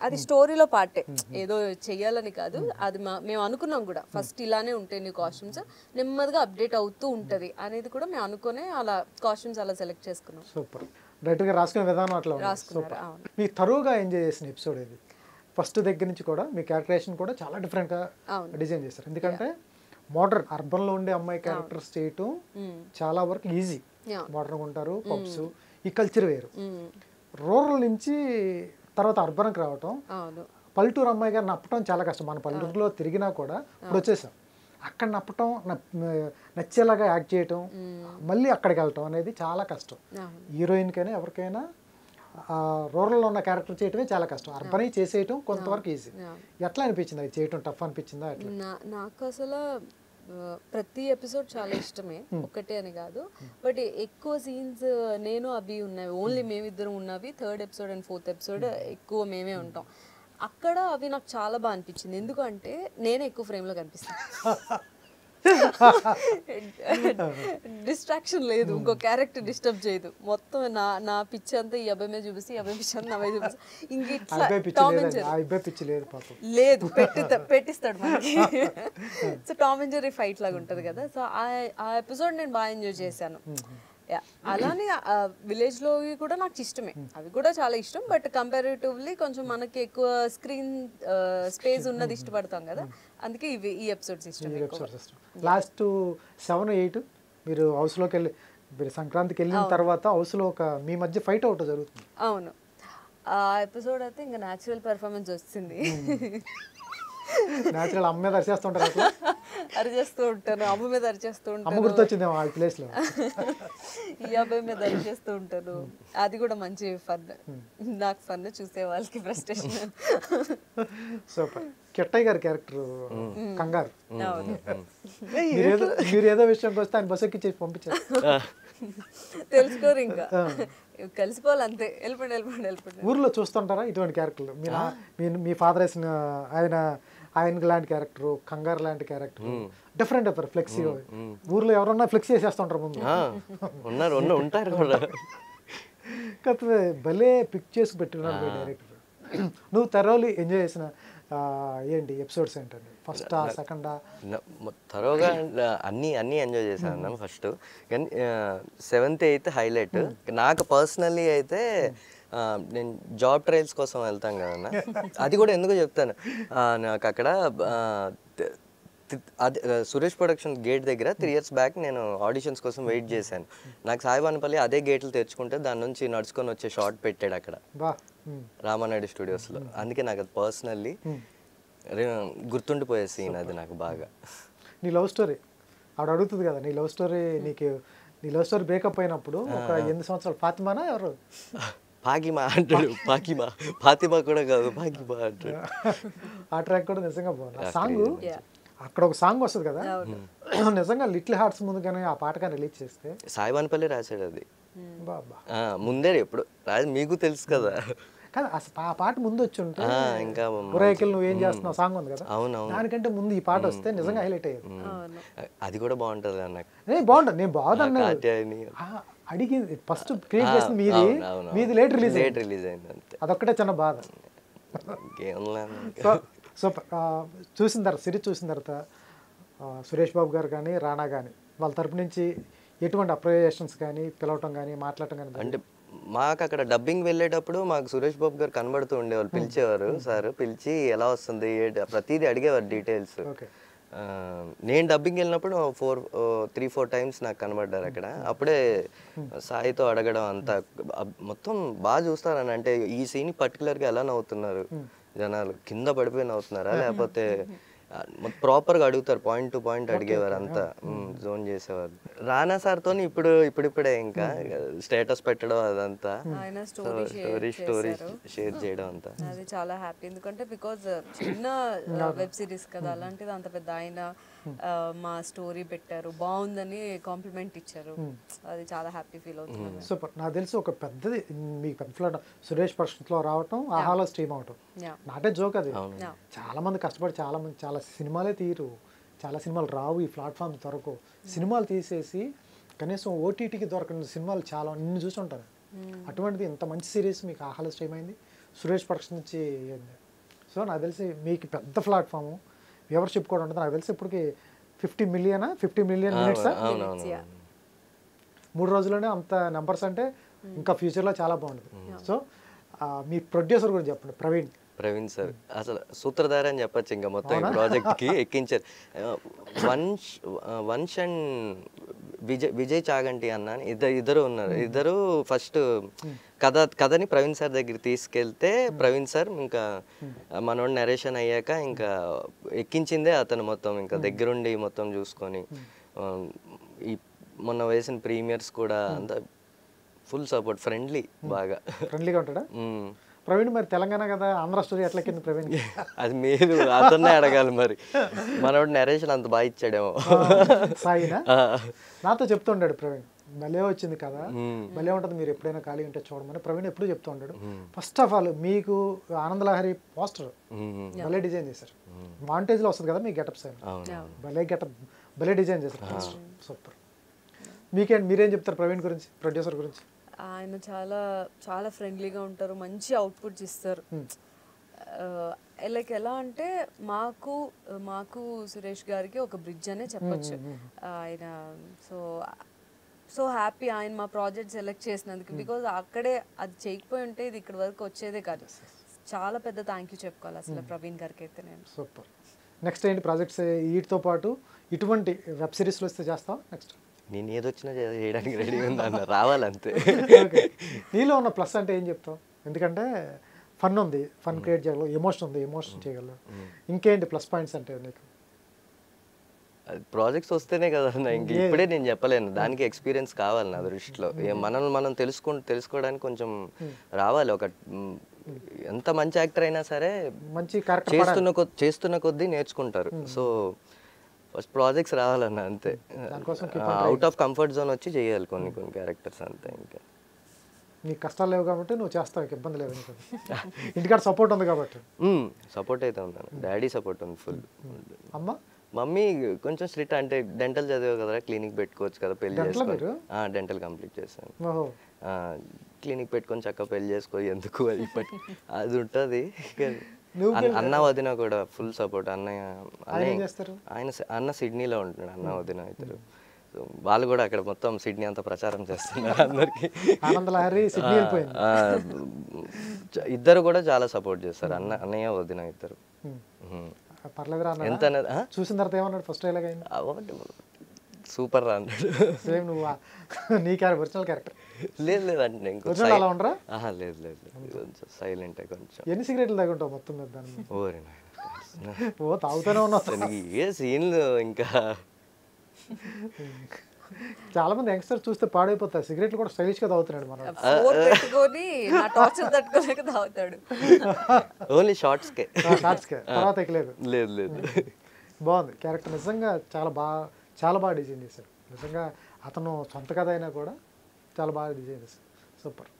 Speaker 3: అది స్టోరీలో పార్టే, ఏదో చెయ్యాలని కాదు, అది మేము అనుకున్నాం కూడా. ఫస్ట్ ఇలానే ఉంటాయి నీ కాస్ట్యూమ్స్, నెమ్మదిగా అప్డేట్ అవుతూ ఉంటది అనేది కూడా మేము అనుకునే అలా కాస్ట్యూమ్స్ అలా సెలెక్ట్ చేసుకున్నాం.
Speaker 1: సూపర్. డైరెక్ట్గా రాసుకునే విధానం అట్లా సూపర్. మీ తరువుగా ఎంజాయ్ చేసిన ఎపిసోడ్ ఇది. ఫస్ట్ దగ్గర నుంచి కూడా మీ క్యారెక్టరేషన్ కూడా చాలా డిఫరెంట్గా డిజైన్ చేశారు. ఎందుకంటే మోడర్న్ అర్బన్లో ఉండే అమ్మాయి క్యారెక్టర్స్ చేయటం చాలా వరకు ఈజీ. మోడర్న్గా ఉంటారు, పబ్స్, ఈ కల్చర్ వేరు. రూరల్ నుంచి తర్వాత అర్బన్కి రావటం, పల్లెటూరు అమ్మాయిగా నప్పటం చాలా కష్టం. మన పల్లెటూరులో తిరిగినా కూడా ఇప్పుడు వచ్చేసాం, అక్కడ నప్పటం, నచ్చేలాగా యాక్ట్ చేయటం, మళ్ళీ అక్కడికి వెళ్ళటం అనేది చాలా కష్టం. హీరోయిన్కైనా ఎవరికైనా రూరల్లో ఉన్న క్యారెక్టర్ చేయటమే చాలా కష్టం. అర్బన్ చేసేయటం కొంతవరకు ఈజీ. ఎట్లా అనిపించింది అది చేయటం? టఫ్ అనిపించిందా?
Speaker 3: నాకు అసలు ప్రతి ఎపిసోడ్ చాలా ఇష్టమే, ఒకటే అని కాదు, బట్ ఎక్కువ సీన్స్ నేను అవి ఉన్నవి, ఓన్లీ మేమిద్దరం ఉన్నవి 3rd episode and 4th episode ఎక్కువ మేమే ఉంటాం. అక్కడ అవి నాకు చాలా బాగా అనిపించింది, ఎందుకంటే నేనే ఎక్కువ ఫ్రేమ్లో కనిపిస్తాను. డిస్ట్రాక్షన్ లేదు, ఇంకో క్యారెక్టర్ డిస్టర్బ్ చేయదు, మొత్తం నా పిచ్చి అంతా ఈ అబ్బాయి మీద చూపిస్తే ఈ అబ్బాయి పిచ్చి అంతా నా మీద చూపిస్తే ఇంక ఇట్లా టామ్ అండ్ జెర్రీ లేదు పెట్టిస్తాడు మనకి. So Tom and Jerry fight లాగా ఉంటుంది కదా, సో ఆ ఎపిసోడ్ నేను బాగా ఎంజాయ్ చేశాను. అలానే విలేజ్ లో కూడా నాకు ఇష్టమే, అవి కూడా చాలా ఇష్టం. బట్ కంపారిటివ్లీ కొంచెం మనకి ఎక్కువ స్క్రీన్ స్పేస్ ఉన్నది ఇష్టపడతాం కదా, అందుకే ఈ ఎపిసోడ్స్ ఇష్టం.
Speaker 1: లాస్ట్ 7-8 మీరు హౌస్లోకి వెళ్ళి మీరు సంక్రాంతికి వెళ్ళిన తర్వాత హౌస్లో ఒక మీ మధ్య ఫైట్ అవుట్ జరుగుతుంది.
Speaker 3: అవును, ఆ ఎపిసోడ్ అయితే ఇంకా న్యాచురల్ పెర్ఫార్మెన్స్ వచ్చింది.
Speaker 1: న్యాచురల్ అమ్మ మీద అరిచేస్తుంటారు, అట్లా
Speaker 3: అరిచేస్తూ ఉంటాను, అమ్మ మీద అరిచేస్తూ ఉంటాను,
Speaker 1: అమ్మ గుర్తొచ్చింది ఆ ప్లేస్లో,
Speaker 3: ఈ అబ్బాయి మీద అరిచేస్తూ ఉంటాను. అది కూడా మంచి ఫన్, నాకు ఫన్, చూసే వాళ్ళకి ఫ్రస్ట్రేషన్.
Speaker 1: సూపర్. కిట్టయ్య గారి క్యారెక్టర్ కంగారు, మీరు ఏదో విషయంకి వస్తే ఆయన బస్ ఎక్కించి పంపించారు,
Speaker 3: తెలుసుకోరు ఇంకా కలిసిపోవాలి అంతే, వెళ్ళిపోండి.
Speaker 1: ఊర్లో చూస్తుంటారా ఇటువంటి క్యారెక్టర్లు? మీ ఫాదర్ వేసిన ఆయన లాంటి క్యారెక్టర్, కంగారు లాంటి క్యారెక్టర్, డిఫరెంట్ ఫ్లెక్సీ. ఊర్లో ఎవరన్నా ఫ్లెక్సీ చేసేస్తుంటారు ముందు,
Speaker 2: ఉంటారు కూడా.
Speaker 1: కాకపోతే భలే పిక్ చేసి పెట్టినాడు డైరెక్టర్. నువ్వు థరోలీ ఎంజాయ్ చేసిన ఏంటి ఎపిసోడ్స్ ఏంటండి? ఫస్ట్ సెకండ్
Speaker 2: థరోగా అన్నీ ఎంజాయ్ చేశాను ఫస్ట్, కానీ 7th 8th హైలైట్. నాకు పర్సనల్లీ అయితే నేను జాబ్ ట్రయల్స్ కోసం వెళ్తాం కదన్నా, అది కూడా ఎందుకో చెప్తాను. నాకు అక్కడ అది సురేష్ ప్రొడక్షన్ గేట్ దగ్గర 3 years బ్యాక్ నేను ఆడిషన్స్ కోసం వెయిట్ చేశాను. నాకు సాయిబానపల్లి అదే గేట్లు తెచ్చుకుంటే దాని నుంచి నడుచుకొని వచ్చే షార్ట్ పెట్టాడు అక్కడ రామానాయుడు స్టూడియోస్లో. అందుకే నాకు అది పర్సనల్లీ గుర్తుండిపోయే సీన్ అది నాకు బాగా.
Speaker 1: నీ లవ్ స్టోరీ ఆవిడ అడుగుతుంది కదా, నీ లవ్ స్టోరీ బ్రేకప్ అయినప్పుడు ఒక 8 సంవత్సరాలు ఫాతిమానా ఎవరు
Speaker 2: పాకిమా అంటాడు, ఫాతిమా కూడా కాదు పాకిమా అంటాడు.
Speaker 1: ఆ ట్రాక్ కూడా నిజంగా బాగుంది. ఆ సాంగ్ అక్కడ ఒక సాంగ్ వస్తుంది కదా, నిజంగా లిటిల్ హార్ట్స్ ముందు కానీ ఆ పాట కానీ రిలీజ్ చేస్తే
Speaker 2: సాయిబానపల్లి రాశాడు అది
Speaker 1: బాబా,
Speaker 2: ముందే ఎప్పుడు రాజు మీకు తెలుసు కదా.
Speaker 1: కానీ ఆ పాట ముందు వచ్చి ఉంటే
Speaker 2: ఇంకా
Speaker 1: ఊరేకిల్ నువ్వేం చేస్తున్నావు సాంగ్ ఉంది కదా,
Speaker 2: అవునవును,
Speaker 1: దానికంటే ముందు ఈ పాట వస్తే నిజంగా హైలైట్ అయ్యేది.
Speaker 2: అది కూడా బాగుంటుంది అన్న,
Speaker 1: బాగుంటుంది. నేను బాగుందన్నా అడిగింది ఫస్ట్ క్రియేట్ చేసింది మీది లేట్ రిలీజ్
Speaker 2: అయింది అంతే,
Speaker 1: అదొక్కటే చిన్న బాధ. సూపర్. చూసిన తర్వాత సిరీస్ చూసిన తర్వాత సురేష్ బాబు గారు కానీ రానా కానీ వాళ్ళ తరపు నుంచి ఎటువంటి అప్రియేషన్స్ కానీ పిలవటం కానీ మాట్లాడటం కానీ?
Speaker 2: అంటే మాకు అక్కడ డబ్బింగ్ వెళ్ళేటప్పుడు మాకు సురేష్ బాబు గారు కనబడుతూ ఉండేవాళ్ళు, పిలిచేవారు. సార్ పిలిచి ఎలా వస్తుంది ప్రతిదీ అడిగేవారు డీటెయిల్స్. నేను డబ్బింగ్ వెళ్ళినప్పుడు 3-4 times నాకు కనబడ్డారు అక్కడ. అప్పుడే సాయితో అడగడం అంతా మొత్తం బాగా చూస్తారని. అంటే ఈ సీన్ పర్టికులర్గా ఎలా నవ్వుతున్నారు జనాలు, కింద పడిపోయి నవ్వుతున్నారా లేకపోతే ప్రాపర్గా అడుగుతారు, పాయింట్ టు పాయింట్ అడిగేవారు, అంతా జోన్ చేసేవారు. రానా సార్తో ఇప్పుడిప్పుడే ఇంకా స్టేటస్ పెట్టడం అదంతా, స్టోరీ షేర్ చేయడం అంతా
Speaker 3: అది చాలా హ్యాపీ. ఎందుకంటే బికాజ్ చిన్న వెబ్ సిరీస్ కదా, అలాంటిది అంత పెద్ద ఆయన మా స్టోరీ పెట్టారు, బాగుందని కాంప్లిమెంట్ ఇచ్చారు, అది చాలా హ్యాపీ ఫీల్ అవుతుంది.
Speaker 1: సూపర్. నాకు తెలిసి ఒక పెద్దది మీకు పెద్ద ఫ్లాట్ సురేష్ ప్రశ్నలో రావటం, ఆహాలో స్ట్రీమ్ అవటం నాటే జోక్. అది చాలా మంది కష్టపడి చాలా సినిమాలే తీరు, చాలా సినిమాలు రావు ఈ ప్లాట్ఫామ్ దొరకు. సినిమాలు తీసేసి కనీసం ఓటీటీకి దొరకని సినిమాలు చాలా నిన్ను చూసుంటారు. అటువంటిది ఇంత మంచి సిరీస్ మీకు ఆహాలో స్ట్రీమ్ అయింది, సురేష్ ప్రొడక్షన్ నుంచి అయింది. సో నాకు తెలిసి మీకు పెద్ద ప్లాట్ఫామ్ ఎవరు చెప్పుకోవడం ఉంటుంది. నాకు తెలిసి ఇప్పటికి 50 million మినిట్స్ 3 రోజుల్లోనే అంత నెంబర్స్ అంటే ఇంకా ఫ్యూచర్లో చాలా బాగుంటుంది. సో మీ ప్రొడ్యూసర్ గురించి చెప్పండి. ప్రవీణ్
Speaker 2: సార్ అసలు సూత్రధార అని చెప్పచ్చు. ఇంకా మొత్తం ఈ ప్రాజెక్ట్కి ఎక్కించారు. వంశ్ అండ్ విజయ్ చాగంటి అన్న ఇద్దరు ఉన్నారు. ఇద్దరు ఫస్ట్ కథని ప్రవీణ్ సార్ దగ్గర తీసుకెళ్తే ప్రవీణ్ సార్ ఇంకా మనోడు నరేషన్ అయ్యాక ఇంకా ఎక్కించిందే అతను మొత్తం, ఇంకా దగ్గరుండి మొత్తం చూసుకొని ఈ మొన్న వేసిన ప్రీమియర్స్ కూడా అంతా ఫుల్ సపోర్ట్, ఫ్రెండ్లీగా
Speaker 1: ఉంటాడా ప్రవీణ్? మరి తెలంగాణ కదా, ఆంధ్ర స్టోరీ ఎట్లా కింద ప్రవీణ్?
Speaker 2: అది మీరు అతన్నే అడగాలి. మరి మనోడు నరేషన్ అంత బాగా ఇచ్చాడేమో.
Speaker 1: సాయినా నాతో చెప్తుండాడు ప్రవీణ్, భలే వచ్చింది కదా, భలే ఉంటుంది, మీరు ఎప్పుడైనా ఖాళీ ఉంటే చూడమని ప్రవీణ్ ఎప్పుడు చెప్తూ ఉంటాడు. ఫస్ట్ ఆఫ్ ఆల్ మీకు ఆనందలహరి పోస్టర్ భలే డిజైన్ చేశారు, మాంటేజ్లో వస్తుంది కదా మీ గెటప్స్, భలే గెటప్ భలే డిజైన్ చేశారు. సూపర్. మీరేం చెప్తారు ప్రవీణ్ గురించి, ప్రొడ్యూసర్ గురించి?
Speaker 3: ఆయన చాలా చాలా ఫ్రెండ్లీగా ఉంటారు, మంచి అవుట్పుట్స్ ఇస్తారు. లైక్ ఎలా అంటే మాకు మాకు సురేష్ గారికి ఒక బ్రిడ్జ్ అనే చెప్పొచ్చు ఆయన. సో హ్యాపీ ఆయన మా ప్రాజెక్ట్ సెలెక్ట్ చేసినందుకు, బికాజ్ అక్కడే అది చేయకపోయి ఉంటే ఇది ఇక్కడ వరకు వచ్చేదే కాదు. చాలా పెద్ద థ్యాంక్ యూ చెప్పుకోవాలి అసలు ప్రవీణ్ గారికి అయితే నేను.
Speaker 1: సూపర్. నెక్స్ట్ ఏంటి ప్రాజెక్ట్స్? వీటితో పాటు ఇటువంటి వెబ్ సిరీస్లో వస్తే చేస్తాం నెక్స్ట్?
Speaker 2: నేను ఏదొచ్చినా చేయడానికి రెడీ ఉందన్న, రావాలంతే.
Speaker 1: నీలో ఉన్న ప్లస్ అంటే ఏం చెప్తావు? ఎందుకంటే ఫన్ ఉంది, ఫన్ క్రియేట్ చేయగలవు, ఎమోషన్ ఉంది, ఎమోషన్ చేయగలవు. ఇంకేంటి ప్లస్ పాయింట్స్ అంటే నీకు?
Speaker 2: ప్రాజెక్ట్స్ వస్తేనే కదా ఇంక ఇప్పుడే నేను చెప్పలేను, దానికి ఎక్స్పీరియన్స్ కావాలి నా దృష్టిలో. మనల్ని మనం తెలుసుకోవడానికి కొంచెం రావాలి. ఒక ఎంత మంచి యాక్టర్ అయినా సరే
Speaker 1: మంచి
Speaker 2: చేస్తున్న కొద్దీ నేర్చుకుంటారు. సో ఫస్ట్ ప్రాజెక్ట్స్ రావాలన్న అంతే. అవుట్ ఆఫ్ కంఫర్ట్ జోన్ వచ్చి చేయాలి కొన్ని క్యారెక్టర్స్ అంతే. ఇంకా
Speaker 1: నీకు కష్టాలు లేవు కాబట్టి నువ్వు చేస్తావు, ఇబ్బంది లేదు. ఇంటికాడ సపోర్ట్ ఉంది కాబట్టి.
Speaker 2: సపోర్ట్ అయితే ఉన్నాను, డాడీ సపోర్ట్ ఉంది ఫుల్.
Speaker 1: అమ్మ
Speaker 2: మమ్మీ కొంచెం స్ట్రిక్ట్, అంటే డెంటల్ చదివే కదా, క్లినిక్ పెట్టుకోవచ్చు కదా, పెళ్లి చేసుకో. డెంటల్ కంప్లీట్ చేశాను, క్లినిక్ పెట్టుకొని చక్కగా పెళ్లి చేసుకో, ఎందుకు అది ఇప్పటి అది ఉంటుంది. అన్న వదిన కూడా ఫుల్ సపోర్ట్. అన్న సిడ్నీలో ఉంటున్నాడు, అన్న వదిన అవుతారు. సో వాళ్ళు కూడా అక్కడ మొత్తం సిడ్నీ అంతా ప్రచారం చేస్తున్నారు అందరికి. ఇద్దరు కూడా చాలా సపోర్ట్ చేస్తారు, అన్నయ్య వదిన ఇద్దరు.
Speaker 1: ఎంత చూసిన తర్వాత ఏమన్నాడు ఫస్ట్?
Speaker 2: సూపర్ రా అన్నాడు.
Speaker 1: సేమ్ నువ్వు నీ ఒరిజినల్ క్యారెక్టర్?
Speaker 2: లేదు లేదు అంటే
Speaker 1: అలా ఉండరా?
Speaker 2: లేదు లేదు కొంచెం సైలెంట్. కొంచెం
Speaker 1: ఎన్ని సిగరెట్లు తాగుంటావు మొత్తం మీద దాన్ని?
Speaker 2: ఓ
Speaker 1: తాగుతూనే ఉన్నావు.
Speaker 2: ఏ సీన్లు ఇంకా
Speaker 1: చాలా మంది యంగ్స్టర్ చూస్తే పాడైపోతారు, సిగరెట్లు కూడా స్టైలిష్ గా తాగుతున్నాడు. మనం
Speaker 2: ఓన్లీ షార్ట్స్ కే
Speaker 1: తర్వాత ఎక్కలేదు.
Speaker 2: లేదు లేదు.
Speaker 1: బాగుంది క్యారెక్టర్, నిజంగా చాలా బాగా డిజైన్ చేశాడు. నిజంగా అతను సొంత కథ అయినా కూడా చాలా బాగా డిజైన్ చేశాడు. సూపర్.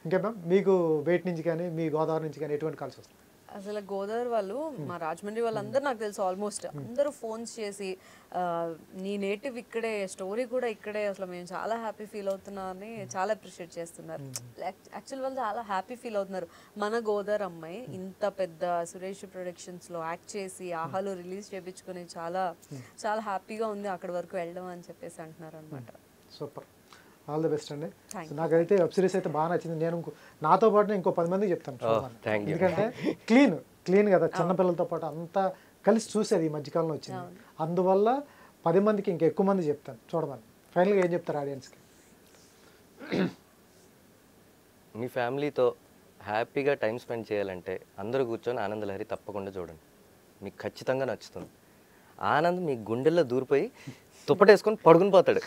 Speaker 1: ఇంకా మ్యామ్ మీకు బయట నుంచి కానీ మీ గోదావరి నుంచి కానీ ఎటువంటి కాల్స్ వస్తాయి?
Speaker 3: అసలు గోదావరి వాళ్ళు, మా రాజమండ్రి వాళ్ళందరూ నాకు తెలుసు, ఆల్మోస్ట్ అందరూ ఫోన్స్ చేసి నీ నేటివ్ ఇక్కడే, స్టోరీ కూడా ఇక్కడే, అసలు మేము చాలా హ్యాపీ ఫీల్ అవుతున్నాం అని చాలా అప్రిషియేట్ చేస్తున్నారు. యాక్చువల్ వాళ్ళు చాలా హ్యాపీ ఫీల్ అవుతున్నారు. మన గోదావరి అమ్మాయి ఇంత పెద్ద సురేష్ ప్రొడక్షన్స్లో యాక్ట్ చేసి ఆహాలో రిలీజ్ చేయించుకుని చాలా చాలా హ్యాపీగా ఉంది అక్కడి వరకు వెళ్ళడం అని చెప్పేసి అంటున్నారు అనమాట.
Speaker 1: సూపర్, ఆల్ ది బెస్ట్ అండి. నాకైతే వెబ్ సిరీస్ అయితే బాగా నచ్చింది. నేను నాతో పాటు ఇంకో 10 మందికి చెప్తాను, ఎందుకంటే క్లీన్ కదా, చిన్నపిల్లలతో పాటు అంతా కలిసి చూసేది ఈ మధ్యకాలంలో వచ్చింది. అందువల్ల 10 మందికి ఇంకా ఎక్కువ మంది చెప్తాను చూడమని. ఫైనల్గా ఏం చెప్తారు ఆడియన్స్కి?
Speaker 2: మీ ఫ్యామిలీతో హ్యాపీగా టైం స్పెండ్ చేయాలంటే అందరూ కూర్చొని ఆనందలహరి తప్పకుండా చూడండి, మీకు ఖచ్చితంగా నచ్చుతుంది. ఆనంద్ మీ గుండెల్లో దూరిపోయి తుప్పటేసుకొని పడుకుని పోతాడు.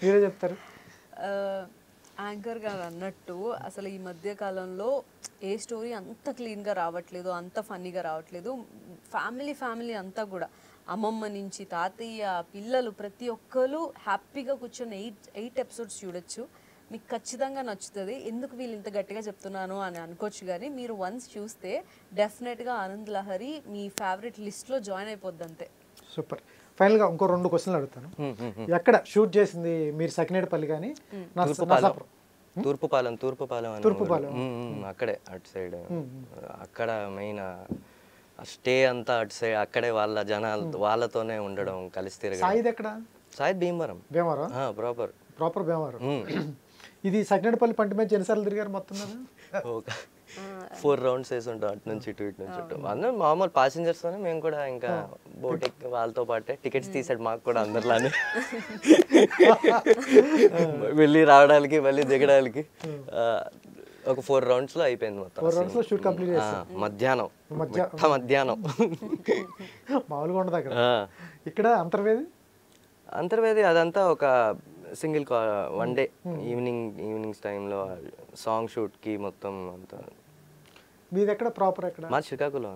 Speaker 1: మీరే చెప్తారు.
Speaker 3: యాంకర్ గారు అన్నట్టు అసలు ఈ మధ్య కాలంలో ఏ స్టోరీ అంత క్లీన్గా రావట్లేదు, అంత ఫన్నీగా రావట్లేదు. ఫ్యామిలీ అంతా కూడా అమ్మమ్మ నుంచి తాతయ్య పిల్లలు ప్రతి ఒక్కరు హ్యాపీగా కూర్చొని 8 ఎపిసోడ్స్ చూడొచ్చు. మీకు ఖచ్చితంగా నచ్చుతుంది. ఎందుకు వీళ్ళు ఇంత గట్టిగా చెప్తున్నాను అని అనుకోవచ్చు, కానీ మీరు వన్స్ చూస్తే డెఫినెట్గా ఆనంద్ లహరి మీ ఫేవరెట్ లిస్ట్లో జాయిన్ అయిపోద్ది అంతే.
Speaker 1: సూపర్. ఫైనల్గా ఇంకో 2 క్వశ్చన్లు అడుగుతాను. ఎక్కడ షూట్ చేసింది మీరు? సకినేటిపల్లి కానీ
Speaker 2: తూర్పుపాలెం అక్కడే అటు సైడ్. అక్కడ మెయిన్ స్టే అంతా అటు సైడ్, అక్కడే వాళ్ళ జనాలు వాళ్ళతోనే ఉండడం, కలిసి తిరగడం.
Speaker 1: సాయిద్ ఎక్కడ?
Speaker 2: సాయిద్ భీమవరం.
Speaker 1: ప్రాపర్ భీమవరం. ఇది సకినేటిపల్లి పంట మీద ఎన్నిసార్లు తిరిగారు మొత్తం?
Speaker 2: 4 రౌండ్స్ వేసి ఉంటాం, అటు నుంచి ఇటు నుంచి ఉంటాం. అందరూ మామూలు ప్యాసింజర్స్ తోనే, మేము కూడా ఇంకా బోట్ ఎక్కి వాళ్ళతో పాటే టికెట్స్ తీసాడు మాకు కూడా అందరిలానే. వెళ్ళి రావడానికి మళ్ళీ దిగడానికి ఒక 4 రౌండ్స్ లో అయిపోయింది మొత్తం.
Speaker 1: 4 రౌండ్స్ లో షూట్ కంప్లీట్ చేసాం.
Speaker 2: మధ్యాహ్నం
Speaker 1: మామూలుగా ఉండదు అక్కడ. ఇక్కడ
Speaker 2: అంతర్వేది అదంతా ఒక సింగిల్ 1 డే ఈవినింగ్స్ టైంలో సాంగ్ షూట్ కి మొత్తం అంతా.
Speaker 1: మీది ఎక్కడ ప్రాపర్? ఎక్కడ?
Speaker 2: మా శ్రీకాకుళం.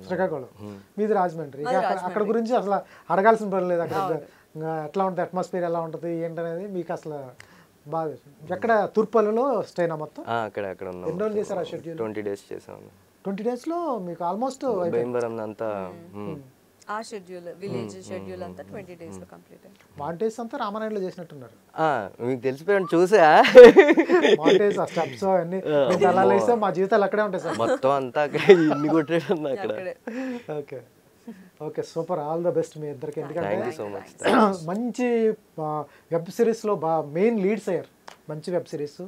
Speaker 1: మీది రాజమండ్రి. అక్కడ గురించి అసలు అడగాల్సిన పని లేదు. అక్కడ ఎట్లా ఉంటుంది, అట్మాస్ఫియర్ ఎలా ఉంటుంది ఏంటనేది మీకు అసలు బాగా. ఎక్కడ? తూర్పులో స్టేనా మొత్తం?
Speaker 2: అక్కడ ఉన్నాం.
Speaker 1: ఎన్ని రోజులు చేశారు ఆ షెడ్యూల్?
Speaker 2: 20 days చేసాము.
Speaker 1: 20 days లో మీకు ఆల్మోస్ట్
Speaker 2: భీమవరం అంతా
Speaker 3: ఆ షెడ్యూల్ విలేజ్ షెడ్యూల్ అంతా 20 days లో కంప్లీట్ అయింది.
Speaker 1: మాంటేజ్ అంతా రామానాయుడులో చేసినట్టున్నారు.
Speaker 2: మీకు తెలిసిపోయాను చూసా
Speaker 1: మాంటేజ్ ఆ స్టెప్స్ అన్ని అలా లేస్తే మా జీవితాలు అక్కడే ఉంటాయి సార్.
Speaker 2: మొత్తం అంతా ఇన్ని కొట్టేది అక్కడ.
Speaker 1: Okay okay super, all the best మీ ఇద్దరికి. ఎందుకంటే
Speaker 2: థ్యాంక్ యూ సో మచ్.
Speaker 1: మంచి వెబ్ సిరీస్లో మెయిన్ లీడ్స్ అయ్యారు. మంచి వెబ్ సిరీస్,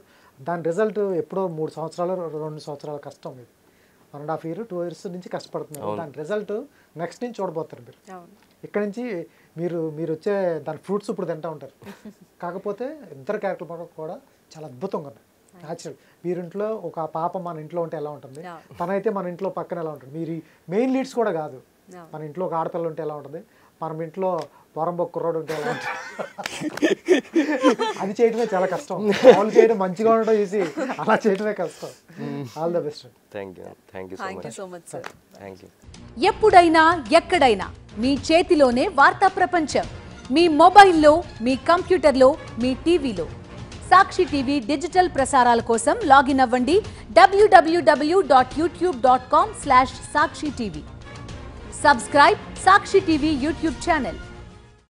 Speaker 1: దాని రిజల్ట్ ఎప్పుడో 3 సంవత్సరాలు 2 సంవత్సరాల కష్టం, ఇది 1.5 year 2 years నుంచి కష్టపడుతున్నారు. దాని రిజల్ట్ నెక్స్ట్ నుంచి చూడబోతారు మీరు. ఇక్కడ నుంచి మీరు వచ్చే దాని ఫ్రూట్స్ ఇప్పుడు తింటూ ఉంటారు. కాకపోతే ఇద్దరు క్యారెక్టర్ కూడా చాలా అద్భుతంగా ఉన్నాయి. న్యాచురల్, మీరింట్లో ఒక పాప మన ఇంట్లో ఉంటే ఎలా ఉంటుంది, తనైతే మన ఇంట్లో పక్కన ఎలా ఉంటుంది. మీరు మెయిన్ లీడ్స్ కూడా కాదు, మన ఇంట్లో ఒక ఆడపిల్ల ఉంటే ఎలా ఉంటుంది, మనం ఇంట్లో పొరంబొక్క కుర్రోడు ఉంటే ఎలా ఉంటుంది. అది చేయడమే చాలా కష్టం. వాళ్ళు చేయడం మంచిగా ఉండడం ఈజీ, అలా చేయడమే కష్టం. All the best.
Speaker 2: Thank you so much sir. Thank you.
Speaker 4: ఎప్పుడైనా ఎక్కడైనా మీ చేతిలోనే వార్తా ప్రపంచం, మీ మొబైల్లో, మీ కంప్యూటర్లో, మీ టీవీలో. సాక్షి టీవీ డిజిటల్ ప్రసారాల కోసం లాగిన్ అవ్వండి www.youtube.com/సాక్షి టీవీ. సబ్స్క్రైబ్ సాక్షి టీవీ యూట్యూబ్ ఛానల్.